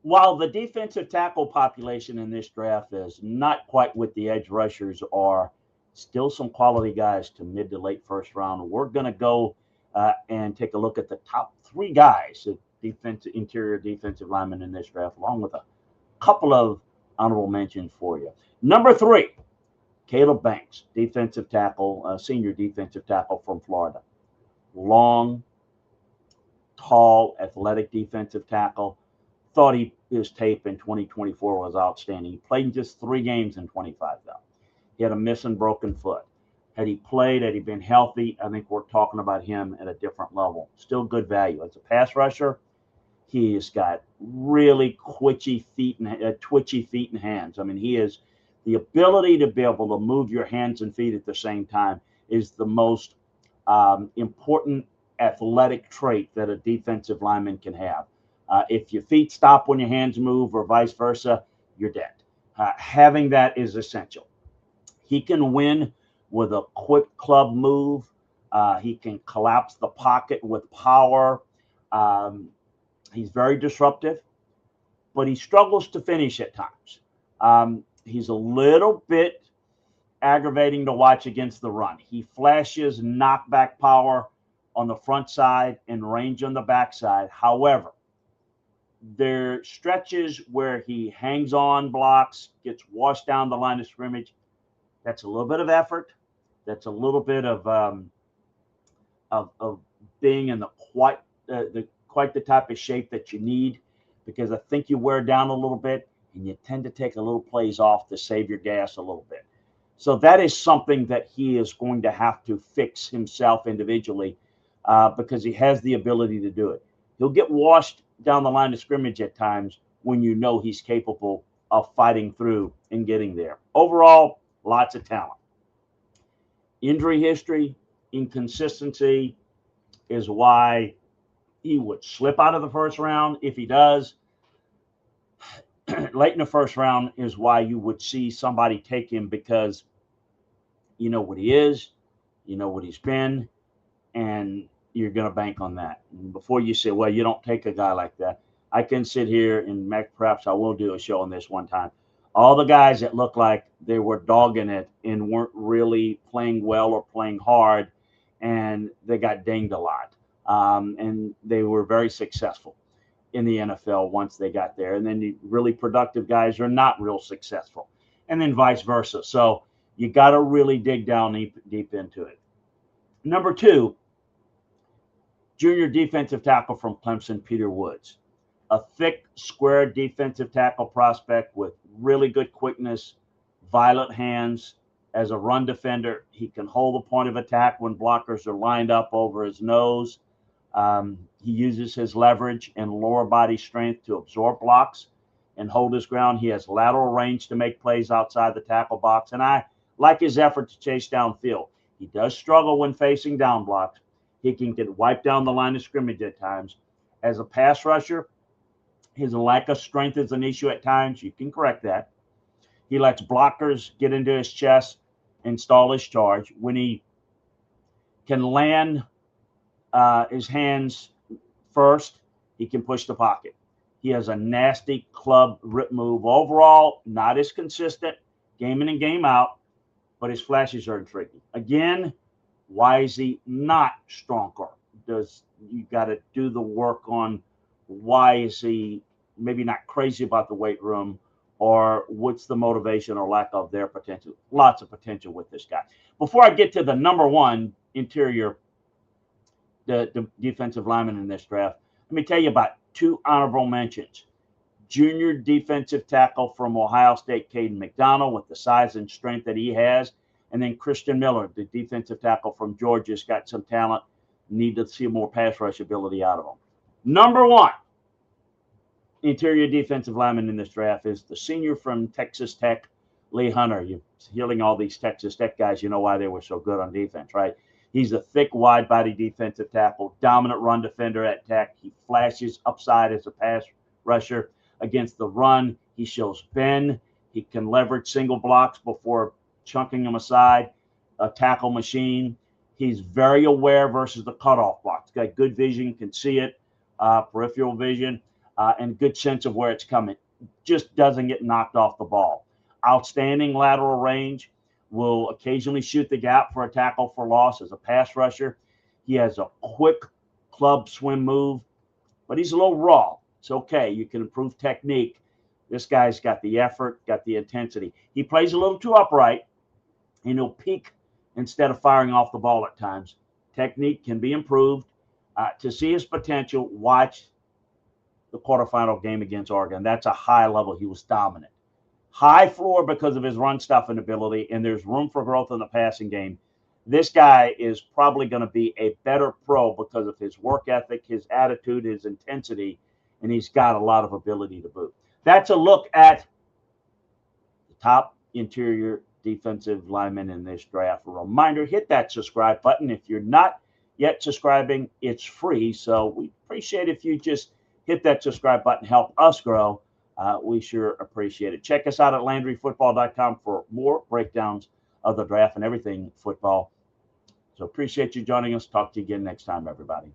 While the defensive tackle population in this draft is not quite what the edge rushers are, still some quality guys to mid to late first round. We're going to go and take a look at the top three guys, interior defensive linemen in this draft, along with a couple of honorable mentions for you. Number three, Caleb Banks, defensive tackle, senior defensive tackle from Florida. Long, tall, athletic defensive tackle. Thought his tape in 2024 was outstanding. He played in just 3 games in 25, though. He had a missing broken foot. Had he played, had he been healthy, I think we're talking about him at a different level. Still good value. As a pass rusher, he's got really twitchy feet and hands. I mean, he is the ability to be able to move your hands and feet at the same time is the most important athletic trait that a defensive lineman can have. If your feet stop when your hands move, or vice versa, you're dead. Having that is essential. He can win with a quick club move. He can collapse the pocket with power. Um, he's very disruptive, but he struggles to finish at times. He's a little bit aggravating to watch against the run. He flashes knockback power on the front side and range on the backside. However, there are stretches where he hangs on blocks, gets washed down the line of scrimmage. That's a little bit of effort. That's a little bit of being in quite the type of shape that you need, because I think you wear down a little bit and you tend to take a little plays off to save your gas a little bit. So that is something that he is going to have to fix himself individually, because he has the ability to do it. He'll get washed down the line of scrimmage at times when you know he's capable of fighting through and getting there. Overall, lots of talent. Injury history, inconsistency is why he would slip out of the first round. If he does, late in the first round is why you would see somebody take him, because you know what he is, you know what he's been, and you're going to bank on that. And before you say, well, you don't take a guy like that, I can sit here and perhaps I will do a show on this one time. All the guys that looked like they were dogging it and weren't really playing well or playing hard, and they got dinged a lot. And they were very successful in the NFL once they got there. And then the really productive guys are not real successful, and then vice versa. So you got to really dig down deep into it. Number two, junior defensive tackle from Clemson, Peter Woods. A thick, square defensive tackle prospect with really good quickness, violent hands. As a run defender, he can hold the point of attack when blockers are lined up over his nose. He uses his leverage and lower body strength to absorb blocks and hold his ground. He has lateral range to make plays outside the tackle box, and I like his effort to chase downfield. He does struggle when facing down blocks. He can get wiped down the line of scrimmage at times. As a pass rusher, his lack of strength is an issue at times. You can correct that. He lets blockers get into his chest and stall his charge. When he can land his hands first, he can push the pocket. He has a nasty club rip move. Overall, not as consistent game in and game out, but his flashes are intriguing. Again, why is he not stronger? You got to do the work on why is he maybe not crazy about the weight room, or what's the motivation or lack of their potential. Lots of potential with this guy. Before I get to the number one interior, the defensive lineman in this draft, let me tell you about two honorable mentions. Junior defensive tackle from Ohio State, Caden McDonald, with the size and strength that he has. And then Christian Miller, the defensive tackle from Georgia, has got some talent. Need to see more pass rush ability out of him. Number one interior defensive lineman in this draft is the senior from Texas Tech, Lee Hunter. You're hearing all these Texas Tech guys, you know why they were so good on defense, right? He's a thick, wide-body defensive tackle, dominant run defender at Tech. He flashes upside as a pass rusher. Against the run, he shows bend. He can leverage single blocks before chunking them aside. A tackle machine. He's very aware versus the cutoff blocks. Got good vision, can see it, peripheral vision. and good sense of where it's coming. Just doesn't get knocked off the ball. Outstanding lateral range. Will occasionally shoot the gap for a tackle for loss as a pass rusher. He has a quick club swim move, but he's a little raw. It's okay. You can improve technique. This guy's got the effort, got the intensity. He plays a little too upright, and he'll peak instead of firing off the ball at times. Technique can be improved. To see his potential, watch the quarterfinal game against Oregon. That's a high level. He was dominant. High floor because of his run stuffing ability, and there's room for growth in the passing game. This guy is probably going to be a better pro because of his work ethic, his attitude, his intensity, and he's got a lot of ability to boot. That's a look at the top interior defensive linemen in this draft. A reminder, hit that subscribe button. If you're not yet subscribing, it's free. So we appreciate if you just hit that subscribe button, help us grow. We sure appreciate it. Check us out at LandryFootball.com for more breakdowns of the draft and everything football. So appreciate you joining us. Talk to you again next time, everybody.